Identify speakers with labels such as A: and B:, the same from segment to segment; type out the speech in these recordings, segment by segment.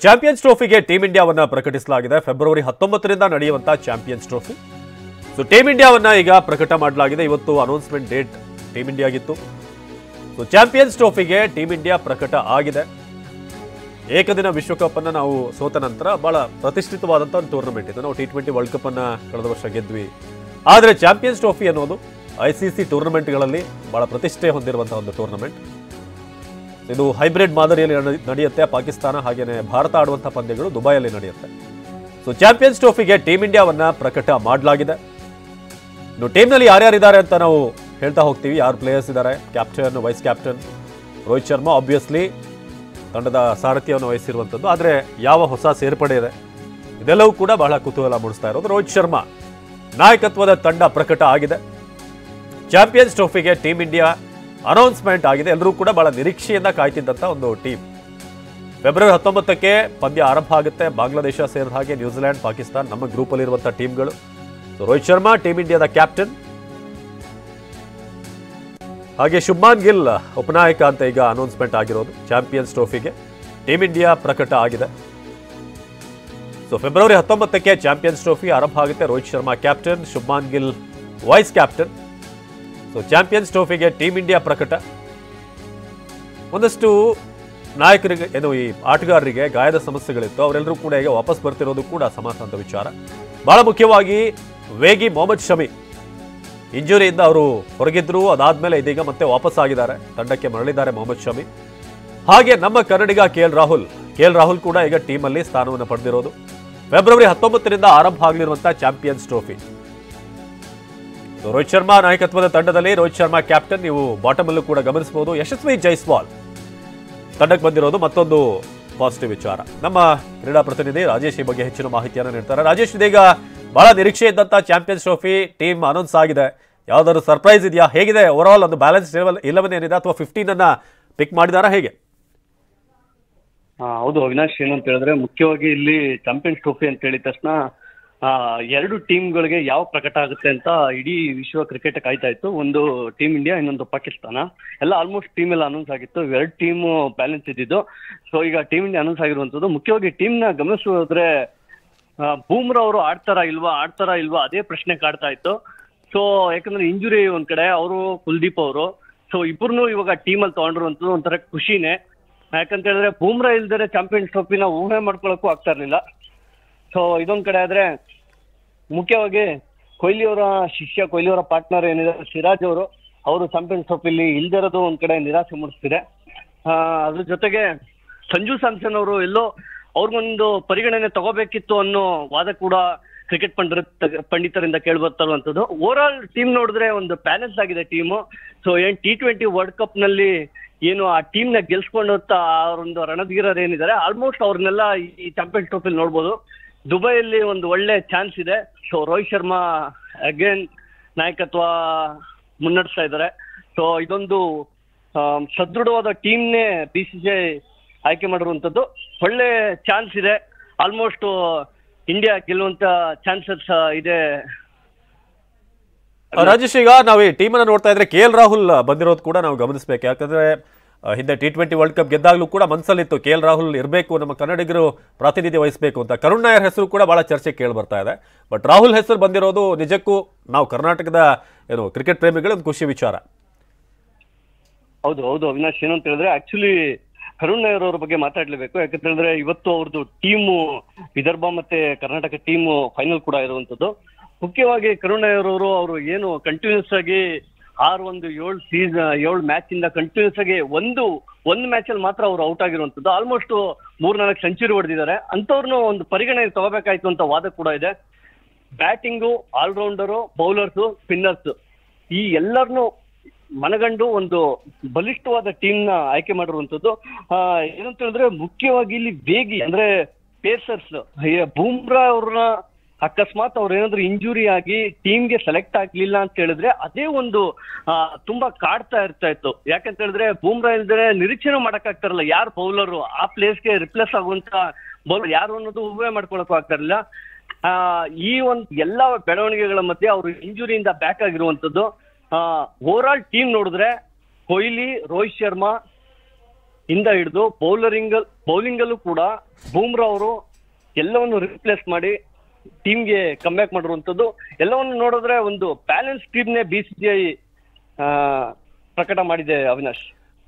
A: Champions ಟ್ರೋಫಿಗೆ team ಇಂಡಿಯಾವನ್ನ ಪ್ರಕಟಿಸಲಾಗಿದೆ. ಫೆಬ್ರವರಿ 19ರಿಂದ ನಡೆಯುವಂತಹ ಚಾಂಪಿಯನ್ಸ್ ಟ್ರೋಫಿ. ಸೊ ಟೀಮ್ ಇಂಡಿಯಾವನ್ನ ಈಗ ಪ್ರಕಟ ಮಾಡಲಾಗಿದೆ. ಇವತ್ತು ಅನೌನ್ಸ್ಮೆಂಟ್ ಡೇಟ್ ಟೀಮ್ ಇಂಡಿಯಾಗಿತ್ತು. ಸೊ ಚಾಂಪಿಯನ್ಸ್ ಟ್ರೋಫಿಗೆ ಟೀಮ್ ಇಂಡಿಯಾ ಪ್ರಕಟ ಆಗಿದೆ. ಏಕದಿನ ವಿಶ್ವಕಪ್ ಅನ್ನ ನಾವು ಸೋತ ನಂತರ ಬಹಳ ಪ್ರತಿಷ್ಠಿತವಾದಂತಹ ಒಂದು ಟೂರ್ನಮೆಂಟ್ ಇದು. ನಾವು T20 ವರ್ಲ್ಡ್ ಕಪ್ ಅನ್ನ ಕಳೆದ ವರ್ಷ ಗೆದ್ವಿ. ಆದರೆ ಚಾಂಪಿಯನ್ಸ್ ಟ್ರೋಫಿ ಅನ್ನೋದು ICC ಟೂರ್ನಮೆಂಟ್ಗಳಲ್ಲಿ ಬಹಳ ಪ್ರತಿಷ್ಠೆ ಹೊಂದಿರುವಂತಹ ಒಂದು ಟೂರ್ನಮೆಂಟ್. ಇದು ಹೈಬ್ರಿಡ್ ಮಾದರಿಯಲ್ಲಿ ನಡೆಯುತ್ತೆ. ಪಾಕಿಸ್ತಾನ ಹಾಗೇನೆ ಭಾರತ ಆಡುವಂತಹ ಪಂದ್ಯಗಳು ದುಬೈಯಲ್ಲಿ ನಡೆಯುತ್ತೆ. ಸೊ ಚಾಂಪಿಯನ್ಸ್ ಟ್ರೋಫಿಗೆ ಟೀಮ್ ಇಂಡಿಯಾವನ್ನ ಪ್ರಕಟ ಮಾಡಲಾಗಿದೆ. ಇನ್ನು ಟೀಮ್ನಲ್ಲಿ ಯಾರ್ಯಾರಿದ್ದಾರೆ ಅಂತ ನಾವು ಹೇಳ್ತಾ ಹೋಗ್ತೀವಿ. ಯಾರು ಪ್ಲೇಯರ್ಸ್ ಇದ್ದಾರೆ, captain, vice captain. Rohit Sharma obviously ತಂಡದ ಸಾರಥ್ಯವನ್ನು ವಹಿಸಿರುವಂಥದ್ದು. ಆದರೆ ಯಾವ ಹೊಸ ಸೇರ್ಪಡೆ ಇದೆ ಇದೆಲ್ಲವೂ ಕೂಡ ಬಹಳ ಕುತೂಹಲ ಮೂಡಿಸ್ತಾ ಇರೋದು. ರೋಹಿತ್ ಶರ್ಮಾ ನಾಯಕತ್ವದ ತಂಡ ಪ್ರಕಟ ಆಗಿದೆ. ಚಾಂಪಿಯನ್ಸ್ ಟ್ರೋಫಿಗೆ ಟೀಮ್ ಇಂಡಿಯಾ ಅನೌನ್ಸ್ಮೆಂಟ್ ಆಗಿದೆ. ಎಲ್ಲರೂ ಕೂಡ ಬಹಳ ನಿರೀಕ್ಷೆಯಿಂದ ಕಾಯ್ತಿದ್ದಂಥ ಒಂದು ಟೀಮ್. ಫೆಬ್ರವರಿ 19ಕ್ಕೆ ಪಂದ್ಯ ಆರಂಭ ಆಗುತ್ತೆ. ಬಾಂಗ್ಲಾದೇಶ ಸೇರಿದ ಹಾಗೆ ನ್ಯೂಜಿಲೆಂಡ್, ಪಾಕಿಸ್ತಾನ ನಮ್ಮ ಗ್ರೂಪಲ್ಲಿ ಇರುವಂತಹ ಟೀಮ್ಗಳು. ಸೊ ರೋಹಿತ್ ಶರ್ಮಾ ಟೀಮ್ ಇಂಡಿಯಾದ ಕ್ಯಾಪ್ಟನ್, ಹಾಗೆ ಶುಭ್ಮಾನ್ ಗಿಲ್ ಉಪನಾಯಕ ಅಂತ ಈಗ ಅನೌನ್ಸ್ಮೆಂಟ್ ಆಗಿರೋದು. ಚಾಂಪಿಯನ್ಸ್ ಟ್ರೋಫಿಗೆ ಟೀಮ್ ಇಂಡಿಯಾ ಪ್ರಕಟ ಆಗಿದೆ. ಸೊ ಫೆಬ್ರವರಿ 19ಕ್ಕೆ ಚಾಂಪಿಯನ್ಸ್ ಟ್ರೋಫಿ ಆರಂಭ ಆಗುತ್ತೆ. Rohit Sharma captain, Shubman Gill vice captain. So champions ಟ್ರೋಫಿಗೆ ಟೀಮ್ ಇಂಡಿಯಾ ಪ್ರಕಟ. ಒಂದಷ್ಟು ನಾಯಕರಿಗೆ ಏನು ಈ ಆಟಗಾರರಿಗೆ ಗಾಯದ ಸಮಸ್ಯೆಗಳಿತ್ತು. ಅವರೆಲ್ಲರೂ ಕೂಡ ಈಗ ವಾಪಸ್ ಬರ್ತಿರೋದು ಕೂಡ ಸಮಾಧಾನದ ವಿಚಾರ. ಬಹಳ ಮುಖ್ಯವಾಗಿ ವೇಗಿ ಮೊಹಮ್ಮದ್ ಶಮಿ ಇಂಜುರಿಯಿಂದ ಅವರು ಹೊರಗಿದ್ರು. ಅದಾದ್ಮೇಲೆ ಇದೀಗ ಮತ್ತೆ ವಾಪಸ್ ಆಗಿದ್ದಾರೆ, ತಂಡಕ್ಕೆ ಮರಳಿದ್ದಾರೆ ಮೊಹಮ್ಮದ್ ಶಮಿ. ಹಾಗೆ ನಮ್ಮ ಕನ್ನಡಿಗ KL ರಾಹುಲ್ ಕೂಡ ಈಗ ಟೀಮಲ್ಲಿ ಸ್ಥಾನವನ್ನು ಪಡೆದಿರೋದು. ಫೆಬ್ರವರಿ 19ರಿಂದ ಆರಂಭ ಆಗಲಿರುವಂತಹ ಚಾಂಪಿಯನ್ಸ್ ಟ್ರೋಫಿ. ರೋಹಿತ್ ಶರ್ಮಾ ನಾಯಕತ್ವದ ತಂಡದಲ್ಲಿ ರೋಹಿತ್ ಶರ್ಮಾ ಕ್ಯಾಪ್ಟನ್. ನೀವು ಬಾಟಮ್ ಅಲ್ಲೂ ಕೂಡ ಗಮನಿಸಬಹುದು. ಯಶಸ್ವಿ ಜೈಸ್ವಾಲ್ ತಂಡಕ್ಕೆ ಬಂದಿರೋದು ಮತ್ತೊಂದು ಪಾಸಿಟಿವ್ ವಿಚಾರ. ನಮ್ಮ ಕ್ರೀಡಾ ಪ್ರತಿನಿಧಿ ರಾಜೇಶ್ ಈ ಬಗ್ಗೆ ಹೆಚ್ಚಿನ ಮಾಹಿತಿಯನ್ನು ನೀಡ್ತಾರೆ. ರಾಜೇಶ್, ಇದೀಗ ಬಹಳ ನಿರೀಕ್ಷೆ ಇದ್ದಂತ ಚಾಂಪಿಯನ್ಸ್ ಟ್ರೋಫಿ ಟೀಮ್ ಅನೌನ್ಸ್ ಆಗಿದೆ. ಯಾವ್ದಾದ್ರು ಸರ್ಪ್ರೈಸ್ ಇದೆಯಾ? ಹೇಗಿದೆ ಓವರ್ ಆಲ್ ಒಂದು ಬ್ಯಾಲೆನ್ಸ್ 11 ಏನಿದೆ ಅಥವಾ 15 ಅನ್ನ ಪಿಕ್ ಮಾಡಿದಾರಾ ಹೇಗೆ?
B: ಹೌದು ಅವಿನಾಶ್, ಏನು ಅಂತ ಹೇಳಿದ್ರೆ ಮುಖ್ಯವಾಗಿ ಇಲ್ಲಿ ಚಾಂಪಿಯನ್ಸ್ ಟ್ರೋಫಿ ಅಂತ ಹೇಳಿದ ತಕ್ಷಣ ಎರಡು ಟೀಮ್ಗಳಿಗೆ ಯಾವ ಪ್ರಕಟ ಆಗುತ್ತೆ ಅಂತ ಇಡೀ ವಿಶ್ವ ಕ್ರಿಕೆಟ್ ಕಾಯ್ತಾ ಇತ್ತು. ಒಂದು ಟೀಮ್ ಇಂಡಿಯಾ, ಇನ್ನೊಂದು ಪಾಕಿಸ್ತಾನ. ಎಲ್ಲ ಆಲ್ಮೋಸ್ಟ್ ಟೀಮ್ ಎಲ್ಲ ಅನೌನ್ಸ್ ಆಗಿತ್ತು. ಎರಡು ಟೀಮು ಬ್ಯಾಲೆನ್ಸ್ ಇದ್ದಿದ್ದು. ಸೊ ಈಗ ಟೀಮ್ ಇಂಡಿಯಾ ಅನೌನ್ಸ್ ಆಗಿರುವಂತದ್ದು. ಮುಖ್ಯವಾಗಿ ಟೀಮ್ನ ಗಮನಿಸೋದ್ರೆ ಬೂಮ್ರಾ ಅವರು ಆಡ್ತಾರಾ ಇಲ್ವಾ ಅದೇ ಪ್ರಶ್ನೆ ಕಾಡ್ತಾ ಇತ್ತು. ಸೊ ಯಾಕಂದ್ರೆ ಇಂಜುರಿ ಒಂದ್ ಕಡೆ, ಅವರು ಕುಲ್ದೀಪ್ ಅವರು, ಸೊ ಇಬ್ಬರನ್ನು ಇವಾಗ ಟೀಮಲ್ಲಿ ತಗೊಂಡಿರುವಂತದ್ದು ಒಂಥರ ಖುಷಿನೇ. ಯಾಕಂತ ಹೇಳಿದ್ರೆ ಬೂಮ್ರಾ ಇಲ್ದರೆ ಚಾಂಪಿಯನ್ಸ್ ಟ್ರೋಫಿನ ಊಹೆ ಮಾಡ್ಕೊಳಕ್ಕೂ ಆಗ್ತಾ ಇರ್ಲಿಲ್ಲ. ಸೊ ಇದೊಂದ್ ಕಡೆ ಆದ್ರೆ ಮುಖ್ಯವಾಗಿ ಕೊಹ್ಲಿ ಅವರ ಶಿಷ್ಯ, ಕೊಹ್ಲಿ ಅವರ ಪಾರ್ಟ್ನರ್ ಏನಿದೆ ಸಿರಾಜ್ ಅವರು ಚಾಂಪಿಯನ್ಸ್ ಟ್ರೋಫಿಲಿ ಇಲ್ದಿರೋದು ಒಂದ್ ಕಡೆ ನಿರಾಸೆ ಮೂಡಿಸ್ತಿದೆ. ಅದ್ರ ಜೊತೆಗೆ ಸಂಜು ಸ್ಯಾಮ್ಸನ್ ಅವರು ಎಲ್ಲೋ ಅವ್ರಿಗೊಂದು ಪರಿಗಣನೆ ತಗೋಬೇಕಿತ್ತು ಅನ್ನೋ ವಾದ ಕೂಡ ಕ್ರಿಕೆಟ್ ಪಂಡಿತರಿಂದ ಕೇಳ್ಬರ್ತಾ ಇರುವಂತದ್ದು. ಓವರ್ ಆಲ್ ಟೀಮ್ ನೋಡಿದ್ರೆ ಒಂದು ಬ್ಯಾಲೆನ್ಸ್ ಆಗಿದೆ ಟೀಮು. ಸೊ ಏನ್ T20 ವರ್ಲ್ಡ್ ಕಪ್ ನಲ್ಲಿ ಏನು ಆ ಟೀಮ್ ನ ಗೆಲ್ಸ್ಕೊಂಡು ಒಂದು ರಣಧೀರರು ಏನಿದ್ದಾರೆ ಆಲ್ಮೋಸ್ಟ್ ಅವ್ರನ್ನೆಲ್ಲ ಈ ಚಾಂಪಿಯನ್ಸ್ ಟ್ರೋಫಿಲಿ ನೋಡ್ಬೋದು. ದುಬೈಯಲ್ಲಿ ಒಂದು ಒಳ್ಳೆ ಚಾನ್ಸ್ ಇದೆ. ಸೊ ರೋಹಿತ್ ಶರ್ಮಾ ಅಗೇನ್ ನಾಯಕತ್ವ ಮುನ್ನಡೆಸ್ತಾ ಇದ್ದಾರೆ. ಸೊ ಇದೊಂದು ಸದೃಢವಾದ ಟೀಮ್ನೇ BCCI ಆಯ್ಕೆ ಮಾಡಿರುವಂತದ್ದು. ಒಳ್ಳೆ ಚಾನ್ಸ್ ಇದೆ. ಆಲ್ಮೋಸ್ಟ್ ಇಂಡಿಯಾ ಗೆಲ್ಲುವಂತ ಚಾನ್ಸಸ್ ಇದೆ.
A: ರಾಜೇಶ್, ಈಗ ನಾವು ಈ ಟೀಮ್ ಅನ್ನ ನೋಡ್ತಾ ಇದ್ರೆ KL ರಾಹುಲ್ ಬಂದಿರೋದು ಕೂಡ ನಾವು ಗಮನಿಸಬೇಕು. ಯಾಕಂದ್ರೆ ಹಿಂದೆ T20 ವರ್ಲ್ಡ್ ಕಪ್ ಗೆದ್ದಾಗ್ಲೂ ಕೂಡ ಮನಸ್ಸಲ್ಲಿತ್ತು KL ರಾಹುಲ್ ಇರಬೇಕು, ನಮ್ಮ ಕನ್ನಡಿಗರು ಪ್ರಾತಿನಿಧ್ಯ ವಹಿಸಬೇಕು ಅಂತ. ಕರುಣ್ ನಾಯರ್ ಹೆಸರು ಕೂಡ ಬಹಳ ಚರ್ಚೆ ಕೇಳಿ ಬರ್ತಾ ಇದೆ. ಬಟ್ ರಾಹುಲ್ ಹೆಸರು ಬಂದಿರೋದು ನಿಜಕ್ಕೂ ನಾವು ಕರ್ನಾಟಕದ ಏನು ಕ್ರಿಕೆಟ್ ಪ್ರೇಮಿಗಳು ಒಂದು ಖುಷಿ ವಿಚಾರ.
B: ಹೌದು ಅವಿನಾಶ್, ಏನು ಅಂತ ಹೇಳಿದ್ರೆ ಆಕ್ಚುಲಿ ಕರುಣ್ ನಾಯರ್ ಅವ್ರ ಬಗ್ಗೆ ಮಾತಾಡ್ಲೇಬೇಕು. ಯಾಕಂತ ಹೇಳಿದ್ರೆ ಇವತ್ತು ಅವ್ರದ್ದು ಟೀಮು ವಿದರ್ಭ ಮತ್ತೆ ಕರ್ನಾಟಕ ಟೀಮು ಫೈನಲ್ ಕೂಡ ಇರುವಂತದ್ದು. ಮುಖ್ಯವಾಗಿ ಕರುಣ್ ನಾಯರ್ ಅವರು ಏನು ಕಂಟಿನ್ಯೂಸ್ ಆಗಿ 7 ಮ್ಯಾಚ್ ಇಂದ ಕಂಟಿನ್ಯೂಸ್ ಆಗಿ ಒಂದು ಮ್ಯಾಚ್ ಅಲ್ಲಿ ಮಾತ್ರ ಅವ್ರು ಔಟ್ ಆಗಿರುವಂತದ್ದು. ಆಲ್ಮೋಸ್ಟ್ 3-4 ಸೆಂಚುರಿ ಹೊಡೆದಿದ್ದಾರೆ. ಅಂತವ್ರನ್ನು ಒಂದು ಪರಿಗಣನೆ ತಗೋಬೇಕಾಯ್ತು ಅಂತ ವಾದ ಕೂಡ ಇದೆ. ಬ್ಯಾಟಿಂಗು, ಆಲ್ರೌಂಡರು, ಬೌಲರ್ಸು, ಸ್ಪಿನ್ನರ್ಸ್ ಈ ಎಲ್ಲರನ್ನು ಮನಗಂಡು ಒಂದು ಬಲಿಷ್ಠವಾದ ಟೀಮ್ ನ ಆಯ್ಕೆ ಮಾಡಿರುವಂತದ್ದು. ಏನಂತ ಹೇಳಿದ್ರೆ ಮುಖ್ಯವಾಗಿ ಇಲ್ಲಿ ವೇಗಿ ಅಂದ್ರೆ ಪೇಸರ್ಸ್ ಬೂಮ್ರಾ ಅವ್ರನ್ನ ಅಕಸ್ಮಾತ್ ಅವ್ರು ಏನಾದ್ರು ಇಂಜುರಿ ಆಗಿ ಟೀಮ್ಗೆ ಸೆಲೆಕ್ಟ್ ಆಗ್ಲಿಲ್ಲ ಅಂತ ಹೇಳಿದ್ರೆ ಅದೇ ಒಂದು ತುಂಬಾ ಕಾಡ್ತಾ ಇತ್ತು. ಯಾಕಂತ ಹೇಳಿದ್ರೆ ಬೂಮ್ರಾ ಇಲ್ದ್ರೆ ನಿರೀಕ್ಷೆನೂ ಮಾಡಕ್ ಆಗ್ತಾರಲ್ಲ ಯಾರು ಬೌಲರು ಆ ಪ್ಲೇಸ್ಗೆ ರಿಪ್ಲೇಸ್ ಆಗುವಂತ ಬೌಲರ್ ಯಾರು ಅನ್ನೋದು ಊಹೆ ಮಾಡ್ಕೊಳಕ್ಕೂ ಆಗ್ತಾ ಇರಲಿಲ್ಲ. ಈ ಒಂದು ಎಲ್ಲಾ ಬೆಳವಣಿಗೆಗಳ ಮಧ್ಯೆ ಅವರು ಇಂಜುರಿಯಿಂದ ಬ್ಯಾಕ್ ಆಗಿರುವಂತದ್ದು. ಓವರ್ ಆಲ್ ಟೀಮ್ ನೋಡಿದ್ರೆ ಕೊಹ್ಲಿ, ರೋಹಿತ್ ಶರ್ಮಾ, ಇಂದ ಹಿಡಿದು ಬೌಲಿಂಗಲ್ಲೂ ಕೂಡ ಬೂಮ್ರಾ ಅವರು ಎಲ್ಲವನ್ನು ರಿಪ್ಲೇಸ್ ಮಾಡಿ ಟೀಮ್ಗೆ ಕಮ್ಬ್ಯಾಕ್ ಮಾಡಿರುವಂಥದ್ದು. ಎಲ್ಲವನ್ನು ನೋಡಿದ್ರೆ ಒಂದು ಬ್ಯಾಲೆನ್ಸ್ ಟೀಮ್ನೇ BCCI ಪ್ರಕಟ ಮಾಡಿದೆ ಅವಿನಾಶ್.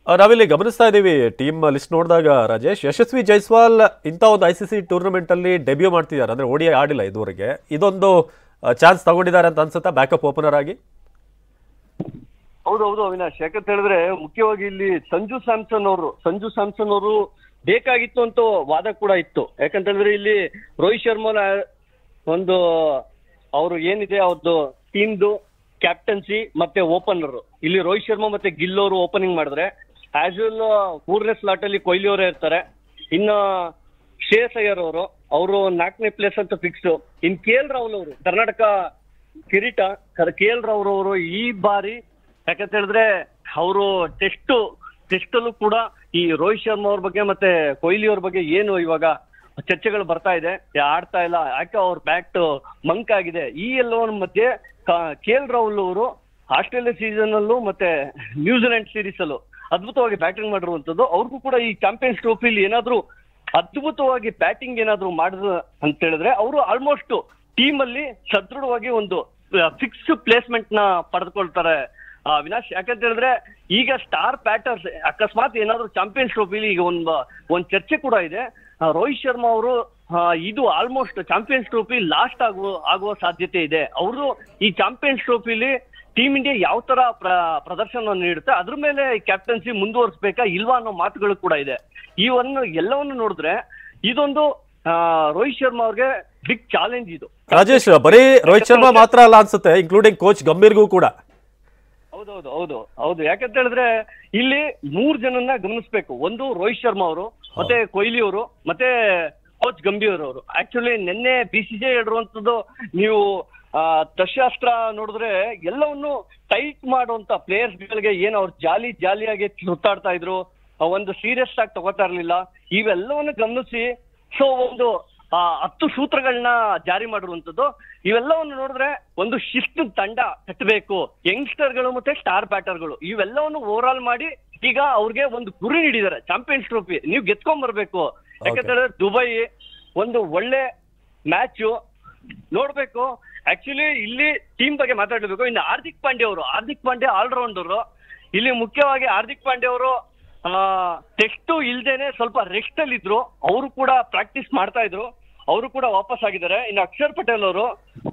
A: ನಾವಿಲ್ಲಿ ಗಮನಿಸ್ತಾ ಇದ್ದೀವಿ ಟೀಮ್ ಲಿಸ್ಟ್ ನೋಡಿದಾಗ ರಾಜೇಶ್, ಯಶಸ್ವಿ ಜೈಸ್ವಾಲ್ ಇಂಥ ಒಂದು ICC ಟೂರ್ನಮೆಂಟ್ ಅಲ್ಲಿ ಡೆಬ್ಯೂ ಮಾಡ್ತಿದ್ದಾರೆ, ಅಂದ್ರೆ ODI ಆಡಿಲ್ಲ ಇದುವರೆಗೆ. ಇದೊಂದು ಚಾನ್ಸ್ ತಗೊಂಡಿದ್ದಾರೆ ಅಂತ ಅನ್ಸುತ್ತಾ ಬ್ಯಾಕಪ್ ಓಪನರ್ ಆಗಿ?
B: ಹೌದೌದು ಅವಿನಾಶ್, ಯಾಕಂತ ಹೇಳಿದ್ರೆ ಮುಖ್ಯವಾಗಿ ಇಲ್ಲಿ ಸಂಜು ಸ್ಯಾಮ್ಸನ್ ಅವರು ಬೇಕಾಗಿತ್ತು ಅಂತ ವಾದ ಕೂಡ ಇತ್ತು. ಯಾಕಂತ ಹೇಳಿದ್ರೆ ಇಲ್ಲಿ ರೋಹಿತ್ ಶರ್ಮನ ಒಂದು ಅವರು ಏನಿದೆ ಅವ್ರದ್ದು ಟೀಮ್ದು ಕ್ಯಾಪ್ಟನ್ಸಿ ಮತ್ತೆ ಓಪನರ್, ಇಲ್ಲಿ ರೋಹಿತ್ ಶರ್ಮಾ ಮತ್ತೆ ಗಿಲ್ ಅವರು ಓಪನಿಂಗ್ ಮಾಡಿದ್ರೆ ಆಸ್ ಯೂಲ್ 3ನೇ ಸ್ಲಾಟ್ ಅಲ್ಲಿ ಕೊಹ್ಲಿ ಅವರೇ ಇರ್ತಾರೆ. ಇನ್ನ ಶ್ರೇಯಸ್ ಅಯ್ಯರ್ ಅವರು 4ನೇ ಪ್ಲೇಸ್ ಅಂತ ಫಿಕ್ಸ್. ಇನ್ KL ರಾಹುಲ್ ಅವರು ಕರ್ನಾಟಕ ಕಿರೀಟ KL ರಾಹುಲ್ ಅವರು ಈ ಬಾರಿ ಯಾಕಂತ ಹೇಳಿದ್ರೆ ಅವರು ಟೆಸ್ಟಲ್ಲೂ ಕೂಡ ಈ ರೋಹಿತ್ ಶರ್ಮಾ ಅವ್ರ ಬಗ್ಗೆ ಮತ್ತೆ ಕೊಹ್ಲಿ ಅವ್ರ ಬಗ್ಗೆ ಏನು ಇವಾಗ ಚರ್ಚೆಗಳು ಬರ್ತಾ ಇದೆ, ಆಡ್ತಾ ಇಲ್ಲ, ಯಾಕೆ ಅವ್ರ ಬ್ಯಾಟ್ ಮಂಕ್ ಆಗಿದೆ. ಈ ಎಲ್ಲವರ ಮಧ್ಯೆ KL ರಾಹುಲ್ ಅವರು ಆಸ್ಟ್ರೇಲಿಯಾ ಸೀಸನ್ ಅಲ್ಲೂ ಮತ್ತೆ ನ್ಯೂಜಿಲೆಂಡ್ ಸೀರೀಸ್ ಅಲ್ಲೂ ಅದ್ಭುತವಾಗಿ ಬ್ಯಾಟಿಂಗ್ ಮಾಡಿರುವಂತದ್ದು. ಅವ್ರಿಗೂ ಕೂಡ ಈ ಚಾಂಪಿಯನ್ಸ್ ಟ್ರೋಫಿಲಿ ಏನಾದ್ರು ಅದ್ಭುತವಾಗಿ ಬ್ಯಾಟಿಂಗ್ ಏನಾದ್ರು ಮಾಡಿದ್ರು ಅಂತ ಹೇಳಿದ್ರೆ ಅವರು ಆಲ್ಮೋಸ್ಟ್ ಟೀಮ್ ಅಲ್ಲಿ ಸದೃಢವಾಗಿ ಒಂದು ಫಿಕ್ಸ್ ಪ್ಲೇಸ್ಮೆಂಟ್ ನ ಪಡೆದುಕೊಳ್ತಾರೆ ವಿನಾಶ್. ಯಾಕಂತ ಹೇಳಿದ್ರೆ ಈಗ ಸ್ಟಾರ್ ಬ್ಯಾಟರ್ಸ್ ಅಕಸ್ಮಾತ್ ಏನಾದ್ರು ಚಾಂಪಿಯನ್ಸ್ ಟ್ರೋಫಿಲಿ ಈಗ ಒಂದ್ ಚರ್ಚೆ ಕೂಡ ಇದೆ, ರೋಹಿತ್ ಶರ್ಮಾ ಅವರು ಇದು ಆಲ್ಮೋಸ್ಟ್ ಚಾಂಪಿಯನ್ಸ್ ಟ್ರೋಫಿ ಲಾಸ್ಟ್ ಆಗುವ ಸಾಧ್ಯತೆ ಇದೆ. ಅವರು ಈ ಚಾಂಪಿಯನ್ಸ್ ಟ್ರೋಫಿಲಿ ಟೀಮ್ ಇಂಡಿಯಾ ಯಾವ ತರ ಪ್ರದರ್ಶನ ನೀಡುತ್ತೆ ಅದ್ರ ಮೇಲೆ ಕ್ಯಾಪ್ಟನ್ಸಿ ಮುಂದುವರಿಸಬೇಕಾ ಇಲ್ವಾ ಅನ್ನೋ ಮಾತುಗಳು ಕೂಡ ಇದೆ. ಎಲ್ಲವನ್ನು ನೋಡಿದ್ರೆ ಇದೊಂದು ರೋಹಿತ್ ಶರ್ಮಾ ಅವ್ರಿಗೆ ಬಿಗ್ ಚಾಲೆಂಜ್ ಇದು.
A: ರಾಜೇಶ್, ಬರೀ ರೋಹಿತ್ ಶರ್ಮಾ ಮಾತ್ರ ಅಲ್ಲ ಅನ್ಸುತ್ತೆ, ಇನ್ಕ್ಲೂಡಿಂಗ್ ಕೋಚ್ ಗಂಭೀರ್ಗೂ ಕೂಡ.
B: ಹೌದು ಯಾಕಂತ ಹೇಳಿದ್ರೆ ಇಲ್ಲಿ 3 ಜನನ್ನ ಗಮನಿಸಬೇಕು. ಒಂದು ರೋಹಿತ್ ಶರ್ಮಾ ಅವರು, ಮತ್ತೆ ಕೊಹ್ಲಿ ಅವರು, ಮತ್ತೆ ಕೋಚ್ ಗಂಭೀರ್ ಅವರು. ಆಕ್ಚುಲಿ ನಿನ್ನೆ BCCI ಹೇಳಿರುವಂತದ್ದು ನೀವು ದಶಾಸ್ತ್ರ ನೋಡಿದ್ರೆ ಎಲ್ಲವನ್ನು ಟೈಟ್ ಮಾಡುವಂತ ಪ್ಲೇಯರ್ಸ್ ಗಳಿಗೆ ಏನು ಅವ್ರು ಜಾಲಿಯಾಗಿ ಸುತ್ತಾಡ್ತಾ ಇದ್ರು, ಒಂದು ಸೀರಿಯಸ್ ಆಗಿ ತಗೋತಾ ಇರ್ಲಿಲ್ಲ. ಇವೆಲ್ಲವನ್ನು ಗಮನಿಸಿ ಒಂದು 10 ಸೂತ್ರಗಳನ್ನ ಜಾರಿ ಮಾಡಿರುವಂತದ್ದು. ಇವೆಲ್ಲವನ್ನು ನೋಡಿದ್ರೆ ಒಂದು ಶಿಸ್ತು ತಂಡ ಕಟ್ಟಬೇಕು, ಯಂಗ್ಸ್ಟರ್ಗಳು ಮತ್ತೆ ಸ್ಟಾರ್ ಬ್ಯಾಟರ್ಗಳು ಇವೆಲ್ಲವನ್ನು ಓವರ್ ಆಲ್ ಮಾಡಿ ಈಗ ಅವ್ರಿಗೆ ಒಂದು ಗುರಿ ನೀಡಿದ್ದಾರೆ, ಚಾಂಪಿಯನ್ಸ್ ಟ್ರೋಫಿ ನೀವು ಗೆದ್ಕೊಂಡ್ ಬರ್ಬೇಕು. ಯಾಕಂದ್ರೆ ದುಬೈ ಒಂದು ಒಳ್ಳೆ ಮ್ಯಾಚ್ ನೋಡ್ಬೇಕು. ಆಕ್ಚುಲಿ ಇಲ್ಲಿ ಟೀಮ್ ಬಗ್ಗೆ ಮಾತಾಡ್ಬೇಕು. ಇನ್ನು ಹಾರ್ದಿಕ್ ಪಾಂಡ್ಯ ಆಲ್ರೌಂಡರ್. ಇಲ್ಲಿ ಮುಖ್ಯವಾಗಿ ಹಾರ್ದಿಕ್ ಪಾಂಡ್ಯ ಅವರು ಟೆಸ್ಟ್ ಇಲ್ದೇನೆ ಸ್ವಲ್ಪ ರೆಸ್ಟ್ ಅಲ್ಲಿ ಇದ್ರು, ಅವರು ಕೂಡ ಪ್ರಾಕ್ಟೀಸ್ ಮಾಡ್ತಾ ಇದ್ರು, ಅವರು ಕೂಡ ವಾಪಸ್ ಆಗಿದ್ದಾರೆ. ಇನ್ನು ಅಕ್ಷರ್ ಪಟೇಲ್ ಅವರು,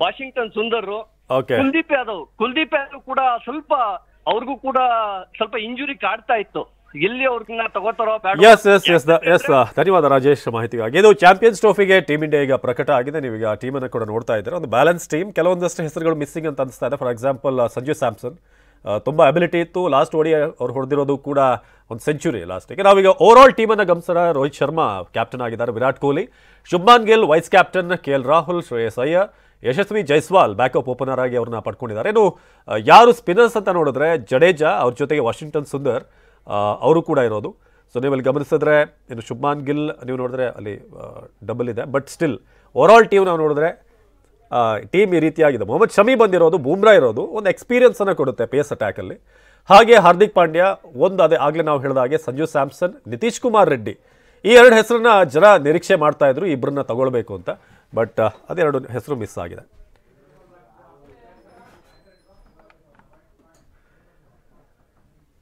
B: ವಾಷಿಂಗ್ಟನ್ ಸುಂದರ್, ಕುಲ್ದೀಪ್ ಯಾದವ್ ಕೂಡ ಅವ್ರಿಗೂ ಕೂಡ ಸ್ವಲ್ಪ ಇಂಜುರಿ ಕಾಡ್ತಾ ಇತ್ತು. ಎಲ್ಲಿ ಅವ್ರನ್ನ ತಗೋತಾರೋ.
A: ಧನ್ಯವಾದ ರಾಜೇಶ್ ಮಾಹಿತಿಗಾಗಿ. ಇದು ಚಾಂಪಿಯನ್ಸ್ ಟ್ರೋಫಿಗೆ ಟೀಮ್ ಇಂಡಿಯಾ ಈಗ ಪ್ರಕಟ ಆಗಿದೆ. ನೀವೀಗ ಟೀಮ್ ಅನ್ನು ಕೂಡ ನೋಡ್ತಾ ಇದ್ದಾರೆ. ಒಂದು ಬ್ಯಾಲೆನ್ಸ್ ಟೀಮ್, ಕೆಲವೊಂದಷ್ಟು ಹೆಸರುಗಳು ಮಿಸ್ಸಿಂಗ್ ಅಂತ ಅನಿಸ್ತಾ ಇದೆ. ಫಾರ್ ಎಕ್ಸಾಂಪಲ್ ಸಂಜು ಸ್ಯಾಮ್ಸನ್ ತುಂಬಾ ಅಬಿಲಿಟಿ ಇತ್ತು, ಲಾಸ್ಟ್ ODI ಅವ್ರು ಹೊಡೆದಿರೋದು ಕೂಡ ಒಂದು ಸೆಂಚುರಿ ಲಾಸ್ಟಿಗೆ. ನಾವೀಗ ಓವರ್ ಆಲ್ ಟೀಮ್ ಅನ್ನ ಗಮನಿಸೋಣ. ರೋಹಿತ್ ಶರ್ಮಾ ಕ್ಯಾಪ್ಟನ್ ಆಗಿದ್ದಾರೆ, Virat Kohli, Shubman Gill vice captain, KL Rahul, Shreyas Iyer, Yashasvi Jaiswal backup opener ಆಗಿ ಅವ್ರನ್ನ ಪಡ್ಕೊಂಡಿದ್ದಾರೆ. ಇನ್ನು ಯಾರು ಸ್ಪಿನ್ನರ್ಸ್ ಅಂತ ನೋಡಿದ್ರೆ ಜಡೇಜಾ, ಅವ್ರ ಜೊತೆಗೆ ವಾಷಿಂಗ್ಟನ್ ಸುಂದರ್ ಅವರು ಕೂಡ ಇರೋದು. ಸೊ ನೀವಲ್ಲಿ ಗಮನಿಸಿದ್ರೆ ಇನ್ನು ಶುಭ್ಮಾನ್ ಗಿಲ್ ನೀವು ನೋಡಿದ್ರೆ ಅಲ್ಲಿ ಡಬಲ್ ಇದೆ. But still over all team ನಾವು ನೋಡಿದ್ರೆ ಟೀಮ್ ಈ ರೀತಿಯಾಗಿದೆ. ಮೊಹಮ್ಮದ್ ಶಮಿ ಬಂದಿರೋದು, ಬೂಮ್ರಾ ಇರೋದು ಒಂದು ಎಕ್ಸ್ಪೀರಿಯನ್ಸ್ ಅನ್ನು ಕೊಡುತ್ತೆ ಪೇಸ್ ಅಟ್ಯಾಕಲ್ಲಿ. ಹಾಗೆ ಹಾರ್ದಿಕ್ ಪಾಂಡ್ಯ, ಅದೇ ಆಗಲೇ ನಾವು ಹೇಳಿದ ಹಾಗೆ ಸಂಜು ಸ್ಯಾಮ್ಸನ್, ನಿತೀಶ್ ಕುಮಾರ್ ರೆಡ್ಡಿ, ಈ 2 ಹೆಸರನ್ನ ಜನ ನಿರೀಕ್ಷೆ ಮಾಡ್ತಾ ಇದ್ರು ಇಬ್ಬರನ್ನ ತಗೊಳ್ಬೇಕು ಅಂತ. ಬಟ್ ಅದೆರಡು ಹೆಸರು ಮಿಸ್ ಆಗಿದೆ.